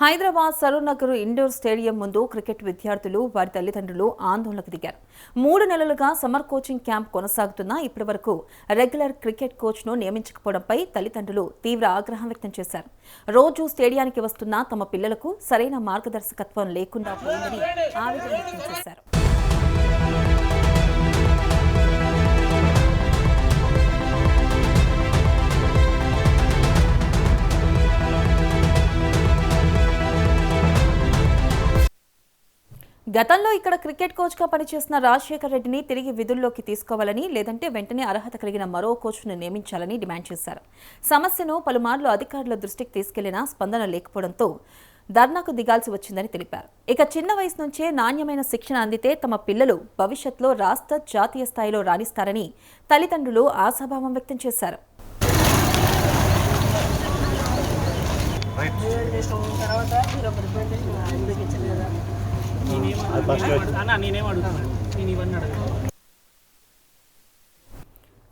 Hyderabad Saroor indoor stadium ముందు cricket విద్యార్థులు వారి తల్లిదండ్రులు ఆందోళనకు దిగారు. 3 నెలలుగా సమ్మర్ కోచింగ్ క్యాంప్ కొనసాగుతున్నా ఇప్పటివరకు రెగ్యులర్ క్రికెట్ కోచ్ను నియమించకపోవడంపై తల్లిదండ్రులు తీవ్ర ఆగ్రహం వ్యక్తం చేశారు. రోజు స్టేడియానికి వస్తున్న తమ పిల్లలకు సరైన మార్గదర్శకత్వం లేకుండా పోయిందని ఆవేదన వ్యక్తం చేశారు. గతంలో ఇక్కడ క్రికెట్ కోచ్గా పనిచేసిన రాజశేఖర్ రెడ్డిని తిరిగి విధుల్లోకి తీసుకోవాలని, లేదంటే వెంటనే అర్హత కలిగిన మరో కోచ్ను నియమించాలని డిమాండ్ చేశారు. సమస్యను పలుమార్లు అధికారుల దృష్టికి తీసుకెళ్లినా స్పందన లేకపోవడంతో ధర్నాకు దిగాల్సి వచ్చిందని తెలిపారు. ఇక చిన్న వయసు నుంచే నాణ్యమైన శిక్షణ అందితే తమ పిల్లలు భవిష్యత్తులో రాష్ట్ర, జాతీయ స్థాయిలో రాణిస్తారని తల్లిదండ్రులు ఆశాభావం వ్యక్తం చేశారు.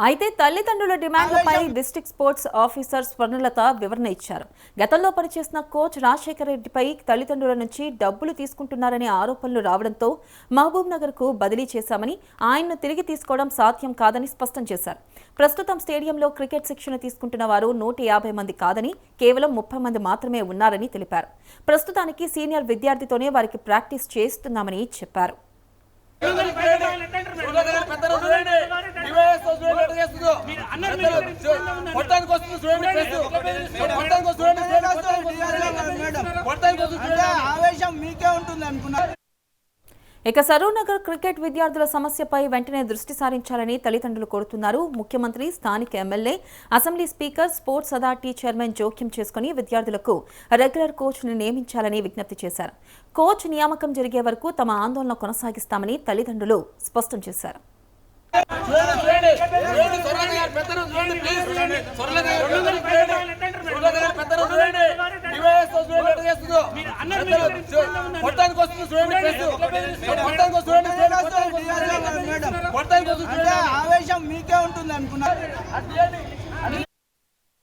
అయితే తల్లిదండ్రుల డిమాండ్లపై డిస్ట్రిక్ట్ స్పోర్ట్స్ ఆఫీసర్ స్వర్ణలత వివరణ ఇచ్చారు. గతంలో పనిచేసిన కోచ్ రాజశేఖర్ రెడ్డిపై తల్లిదండ్రుల నుంచి డబ్బులు తీసుకుంటున్నారనే ఆరోపణలు రావడంతో మహబూబ్ నగర్ కు బదిలీ చేశామని, ఆయన్ను తిరిగి తీసుకోవడం సాధ్యం కాదని స్పష్టం చేశారు. ప్రస్తుతం స్టేడియంలో క్రికెట్ శిక్షణ తీసుకుంటున్న వారు 150 మంది కాదని, కేవలం 30 మంది మాత్రమే ఉన్నారని తెలిపారు. ప్రస్తుతానికి సీనియర్ విద్యార్థితోనే వారికి ప్రాక్టీస్ చేస్తున్నామని చెప్పారు. ఇక సరూర్ క్రికెట్ విద్యార్థుల సమస్యపై వెంటనే దృష్టి సారించాలని తల్లిదండ్రులు కోరుతున్నారు. ముఖ్యమంత్రి, స్థానిక MLA, assembly speaker, sports authority chairman జోక్యం చేసుకుని విద్యార్థులకు రెగ్యులర్ కోచ్ను నియమించాలని విజ్ఞప్తి చేశారు. కోచ్ నియామకం జరిగే వరకు తమ ఆందోళన కొనసాగిస్తామని తల్లిదండ్రులు స్పష్టం చేశారు.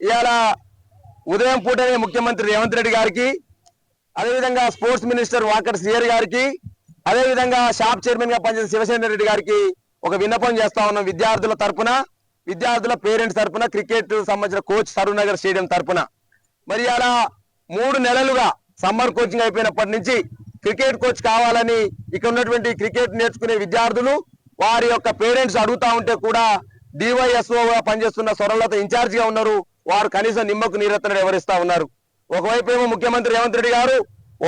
ఇవాళ ఉదయం పూటనే ముఖ్యమంత్రి రేవంత్ రెడ్డి గారికి, అదేవిధంగా స్పోర్ట్స్ మినిస్టర్ వాకర్ శ్రీహరి గారికి, అదేవిధంగా షాప్ చైర్మన్ గా పనిచేసిన శివసేన రెడ్డి గారికి ఒక విన్నపం చేస్తా ఉన్నాం. విద్యార్థుల తరపున, విద్యార్థుల పేరెంట్స్ తరపున, క్రికెట్ సంబంధించిన కోచ్ సరూర్ నగర్ స్టేడియం తరపున మరి అలా 3 నెలలుగా సమ్మర్ కోచింగ్ అయిపోయినప్పటి నుంచి క్రికెట్ కోచ్ కావాలని ఇక్కడ ఉన్నటువంటి క్రికెట్ నేర్చుకునే విద్యార్థులు వారి యొక్క పేరెంట్స్ అడుగుతా ఉంటే కూడా డివైఎస్ఓగా పనిచేస్తున్న స్వర్ణలత ఇన్ఛార్జ్ గా ఉన్నారు. వారు కనీసం నిమ్మకు నీరెత్తన ఎవరిస్తా ఉన్నారు. ఒకవైపు ఏమో ముఖ్యమంత్రి రేవంత్ రెడ్డి గారు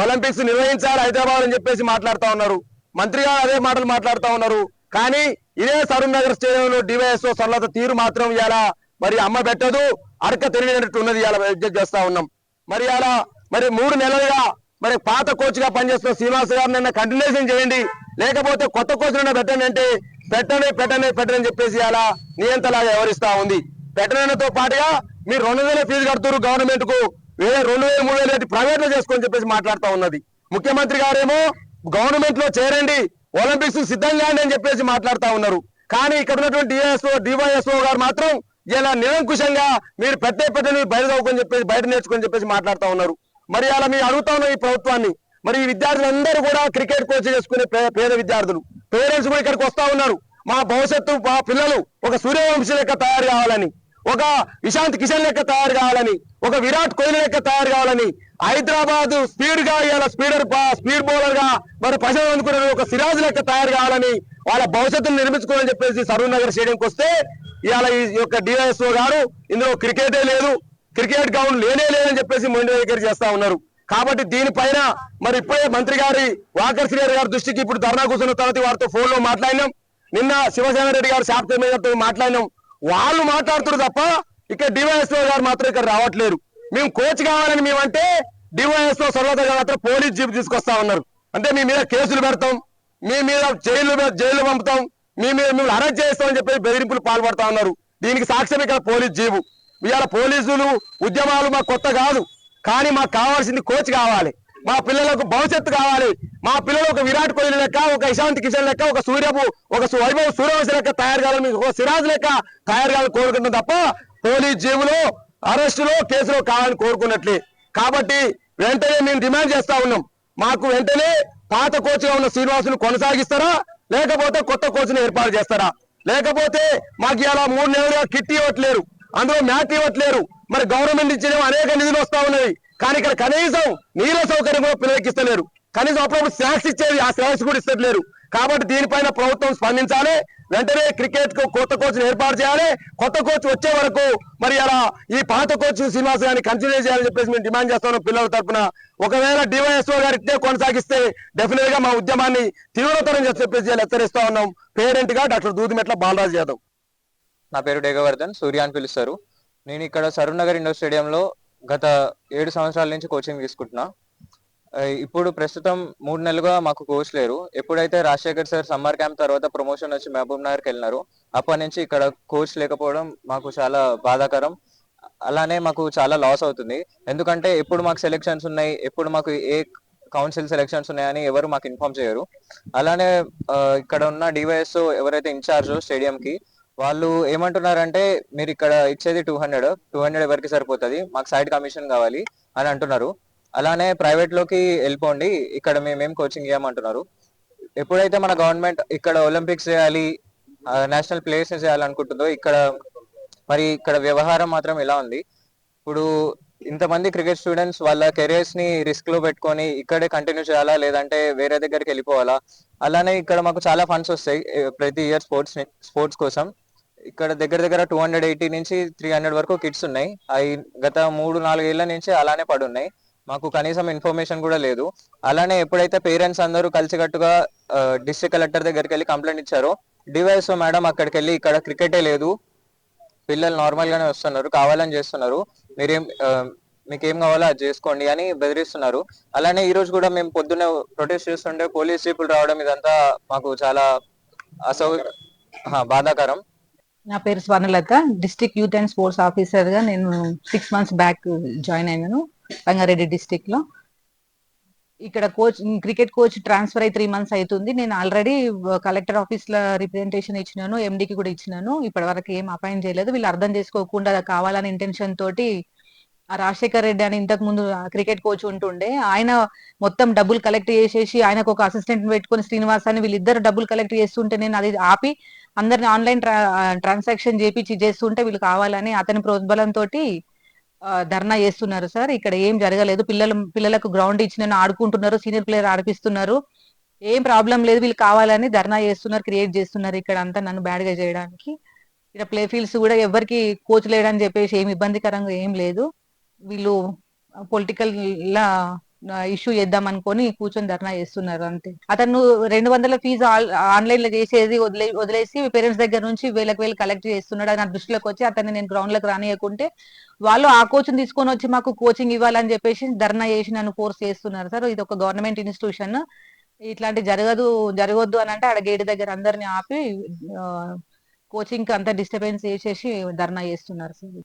ఒలింపిక్స్ నిర్వహించాలి హైదరాబాద్ అని చెప్పేసి మాట్లాడుతా ఉన్నారు. మంత్రి గారు అదే మాటలు మాట్లాడుతా ఉన్నారు. కానీ ఇదే సరూర్ నగర్ స్టేడియంలో డివైఎస్ఓ స్వర్ణలత తీరు మాత్రం ఇలా మరి అమ్మ పెట్టదు, అడక తెలియనట్టు ఉన్నది. ఇలా విజ్ఞప్తి చేస్తా ఉన్నాం. మరి అలా మరి 3 నెలలుగా మరి పాత కోచ్ గా పనిచేస్తున్న శ్రీనివాస్ గారిని కంటిన్యూషన్ చేయండి, లేకపోతే కొత్త కోచ్ పెట్టండి అంటే పెట్టని చెప్పేసి అలా నియంత్రణలాగా వ్యవహరిస్తా ఉంది. పెట్టడంతో పాటుగా మీరు 2,000 ఫీజు కడుతున్నారు గవర్నమెంట్ కు, 2,000 3,000 ప్రైవేట్ లో చేసుకొని చెప్పేసి మాట్లాడుతూ ఉన్నది. ముఖ్యమంత్రి గారేమో గవర్నమెంట్ లో చేరండి, ఒలింపిక్స్ సిద్ధంగా అని చెప్పేసి మాట్లాడుతూ ఉన్నారు. కానీ ఇక్కడ ఉన్నటువంటి డివైఎస్ఓ గారు మాత్రం ఇలా నిరంకుశంగా మీరు పెట్టని బయట చదువుకొని చెప్పేసి, బయట నేర్చుకొని చెప్పేసి మాట్లాడుతూ ఉన్నారు. మరి అలా మీరు అడుగుతా ఉన్నారు ఈ ప్రభుత్వాన్ని. మరి ఈ విద్యార్థులందరూ కూడా క్రికెట్ కోచ్ చేసుకునే పేద విద్యార్థులు, పేరెంట్స్ కూడా ఇక్కడికి వస్తా ఉన్నారు. మా భవిష్యత్తు, మా పిల్లలు ఒక సూర్యవంశీ లెక్క తయారు కావాలని, ఒక ఇషాంత్ కిషన్ లెక్క తయారు కావాలని, ఒక విరాట్ కోహ్లీ లెక్క తయారు కావాలని, హైదరాబాద్ స్పీడ్ గా ఇలా స్పీడ్ బౌలర్ గా మరి ప్రజలు అందుకునే ఒక సిరాజ్ లెక్క తయారు కావాలని, వాళ్ళ భవిష్యత్తును నిర్మించుకోవాలని చెప్పేసి సరూర్ నగర్ స్టేడియంకి వస్తే ఇవాళ ఈ యొక్క డివైఎస్ఓ గారు ఇందులో క్రికెటే లేదు, క్రికెట్ గ్రౌండ్ లేదని చెప్పేసి మొండి వైఖరి చేస్తా ఉన్నారు. కాబట్టి దీనిపైన మరి ఇప్పుడే మంత్రి గారి వాకర్ శ్రీహరి గారి దృష్టికి ఇప్పుడు ధర్నా కూర్చున్న తర్వాత వారితో ఫోన్ లో మాట్లాడినాం. నిన్న శివసేన రెడ్డి గారు షాప్ చైర్మన్ గారితో మాట్లాడినాం. వాళ్ళు మాట్లాడుతున్నారు తప్ప ఇక్కడ డివైఎస్ఓ గారు మాత్రం ఇక్కడ రావట్లేరు. మేము కోచ్ కావాలని మేమంటే డివైఎస్ఓ స్వర్ణలత గారు మాత్రం పోలీస్ జీప్ తీసుకొస్తా ఉన్నారు. అంటే మీ మీద కేసులు పెడతాం, మీ మీద జైలు పంపుతాం, మిమ్మల్ని అరెస్ట్ చేస్తామని చెప్పి బెదిరింపులు పాల్పడతా ఉన్నారు. దీనికి సాక్ష్యం ఇక్కడ పోలీస్ జీబు. ఇవాళ పోలీసులు ఉద్యమాలు మాకు కొత్త కాదు, కానీ మాకు కావాల్సింది కోచ్ కావాలి, మా పిల్లలకు భవిష్యత్తు కావాలి. మా పిల్లలు ఒక విరాట్ కోహ్లీ లెక్క, ఒక ఇషాంత్ కిషన్ లెక్క, ఒక వైభవ్ సూర్యవంశీ లెక్క తయారు కావాలని, ఒక సిరాజ్ లెక్క తయారు కావాలని కోరుకుంటాం తప్ప పోలీస్ జీబులో, అరెస్టులో, కేసులో కావాలని కోరుకున్నట్లే. కాబట్టి వెంటనే మేము డిమాండ్ చేస్తా ఉన్నాం. మాకు వెంటనే పాత కోచ్గా ఉన్న శ్రీనివాసును కొనసాగిస్తారా, లేకపోతే కొత్త కోచ్ని ఏర్పాటు చేస్తారా? లేకపోతే మాకు ఇలా 3 నెలలుగా కిట్ ఇవ్వట్లేరు, అందులో మ్యాట్ ఇవ్వట్లేరు. మరి గవర్నమెంట్ ఇచ్చిన అనేక నిధులు వస్తా ఉన్నాయి, కానీ ఇక్కడ కనీసం నీళ్ళ సౌకర్యం కూడా పిల్లలకి ఇస్తలేరు. కనీసం అప్పుడప్పుడు స్నాక్స్ ఇచ్చేది, ఆ స్నాక్స్ కూడా ఇస్తలేరు. కాబట్టి దీనిపైన ప్రభుత్వం స్పందించాలి. వెంటనే క్రికెట్ కు కొత్త కోచ్ ఏర్పాటు చేయాలి. కొత్త కోచ్ వచ్చే వరకు మరి అలా ఈ పాత కోచ్ శ్రీనివాస్ గారిని కంటిన్యూ చేయాలని చెప్పేసి మేము డిమాండ్ చేస్తున్నాం పిల్లల తరఫున. ఒకవేళ డివైఎస్ఓ గారు ఇట్టే కొనసాగిస్తే డెఫినెట్ గా మా ఉద్యమాన్ని తీవ్రతరం చెప్పేసి హెచ్చరిస్తా ఉన్నాం. పేరెంట్ గా డాక్టర్ దూదిమెట్ల బాలరాజు యాదవ్. నా పేరు డేగవర్ధన్, సూర్య అని పిలుస్తారు. నేను ఇక్కడ సరూర్ నగర్ ఇండోర్ స్టేడియంలో గత 7 సంవత్సరాల నుంచి కోచింగ్ తీసుకుంటున్నా. ఇప్పుడు ప్రస్తుతం 3 నెలలుగా మాకు కోచ్ లేరు. ఎప్పుడైతే రాజశేఖర్ సార్ సమ్మర్ క్యాంప్ తర్వాత ప్రమోషన్ వచ్చి మహబూబ్ నగర్కి వెళ్ళినారు, అప్పటి నుంచి ఇక్కడ కోచ్ లేకపోవడం మాకు చాలా బాధాకరం. అలానే మాకు చాలా లాస్ అవుతుంది. ఎందుకంటే ఎప్పుడు మాకు సెలెక్షన్స్ ఉన్నాయి, ఎప్పుడు మాకు ఏ కౌన్సిల్ సెలెక్షన్స్ ఉన్నాయని ఎవరు మాకు ఇన్ఫార్మ్ చేయరు. అలానే ఇక్కడ ఉన్న డివైఎస్ ఎవరైతే ఇన్ఛార్జ్ స్టేడియం కి, వాళ్ళు ఏమంటున్నారంటే మీరు ఇక్కడ ఇచ్చేది 200 ఎవరికి సరిపోతుంది, మాకు సైడ్ కమిషన్ కావాలి అని అంటున్నారు. అలానే ప్రైవేట్ లోకి వెళ్ళిపోండి, ఇక్కడ మేమేం కోచింగ్ ఇవ్వమంటున్నారు. ఎప్పుడైతే మన గవర్నమెంట్ ఇక్కడ ఒలింపిక్స్ చేయాలి, నేషనల్ ప్లేయర్స్ చేయాలనుకుంటుందో, ఇక్కడ వ్యవహారం మాత్రం ఎలా ఉంది. ఇప్పుడు ఇంతమంది క్రికెట్ స్టూడెంట్స్ వాళ్ళ కెరియర్స్ ని రిస్క్ లో పెట్టుకొని ఇక్కడే కంటిన్యూ చేయాలా, లేదంటే వేరే దగ్గరికి వెళ్ళిపోవాలా? అలానే ఇక్కడ మాకు చాలా ఫండ్స్ వస్తాయి ప్రతి ఇయర్ స్పోర్ట్స్ కోసం. ఇక్కడ దగ్గర దగ్గర 280 నుంచి 300 వరకు కిట్స్ ఉన్నాయి. అవి గత 3-4 ఏళ్ల నుంచి అలానే పడున్నాయి. మాకు కనీసం ఇన్ఫర్మేషన్ కూడా లేదు. అలానే ఎప్పుడైతే పేరెంట్స్ అందరూ కలిసికట్టుగా డిస్ట్రిక్ట్ కలెక్టర్ దగ్గరికి వెళ్ళి కంప్లైంట్ ఇచ్చారో, డివైఎస్ఓ మేడం అక్కడికి వెళ్ళి ఇక్కడ క్రికెటే లేదు, పిల్లలు నార్మల్ గానే వస్తున్నారు, కావాలని చేస్తున్నారు, మీకేం కావాలో అది చేసుకోండి అని బెదిరిస్తున్నారు. అలానే ఈ రోజు కూడా మేము పొద్దున్నే ప్రొటెస్ట్ చేస్తుంటే పోలీస్ జీపులు రావడం, ఇదంతా మాకు చాలా బాధాకరం. నా పేరు Swarnalatha, district youth and sports officer గా నేను 6 మంత్స్ బ్యాక్ జాయిన్ అయినాను రంగారెడ్డి డిస్ట్రిక్ట్ లో. ఇక్కడ క్రికెట్ కోచ్ ట్రాన్స్ఫర్ అయి 3 మంత్స్ అవుతుంది. నేను ఆల్రెడీ కలెక్టర్ ఆఫీస్ లో రిప్రజెంటేషన్ ఇచ్చినాను, ఎండికి కూడా ఇచ్చినాను. ఇప్పటి వరకు ఏం అపాయింట్ చేయలేదు. వీళ్ళు అర్థం చేసుకోకుండా కావాలని ఇంటెన్షన్ తోటి ఆ రాజశేఖర్ రెడ్డి అని ఇంతకు ముందు క్రికెట్ కోచ్ ఉంటుండే, ఆయన మొత్తం డబ్బులు కలెక్ట్ చేసేసి ఆయనకు ఒక అసిస్టెంట్ పెట్టుకుని శ్రీనివాస్ అని వీళ్ళిద్దరు డబ్బులు కలెక్ట్ చేస్తుంటే నేను అది ఆపి అందరిని ఆన్లైన్ ట్రాన్సాక్షన్ చేస్తుంటే వీళ్ళు కావాలని అతని ప్రోద్బలంతో ధర్నా చేస్తున్నారు సార్. ఇక్కడ ఏం జరగలేదు. పిల్లలకు గ్రౌండ్ ఇచ్చి ఆడుకుంటున్నారు, సీనియర్ ప్లేయర్ ఆడిపిస్తున్నారు, ఏం ప్రాబ్లం లేదు. వీళ్ళు కావాలని ధర్నా చేస్తున్నారు, క్రియేట్ చేస్తున్నారు ఇక్కడ అంతా నన్ను బ్యాడ్ గా చేయడానికి. ఇక్కడ ప్లే ఫీల్డ్స్ కూడా ఎవరికి కోచ్ లేడని చెప్పేసి ఏమి ఇబ్బందికరంగా ఏం లేదు. వీళ్ళు పొలిటికల్ లా ఇష్యూ చేద్దాం అనుకొని కూర్చొని ధర్నా చేస్తున్నారు అంతే. అతను 200 ఫీజు ఆన్లైన్ లో చేసేది వదిలేసి పేరెంట్స్ దగ్గర నుంచి వేలకు కలెక్ట్ చేస్తున్నాడు. అది నా దృష్టిలోకి వచ్చి అతన్ని నేను గ్రౌండ్ లకు రానియకుంటే వాళ్ళు ఆ కోచ్ తీసుకొని వచ్చి మాకు కోచింగ్ ఇవ్వాలని చెప్పేసి ధర్నా చేసి నన్ను ఫోర్స్ చేస్తున్నారు సార్. ఇది ఒక గవర్నమెంట్ ఇన్స్టిట్యూషన్, ఇట్లాంటి జరగొద్దు అని అంటే ఆడ గేట్ దగ్గర అందరిని ఆపి కోచింగ్ కి అంతా డిస్టర్బెన్స్ చేసేసి ధర్నా చేస్తున్నారు సార్.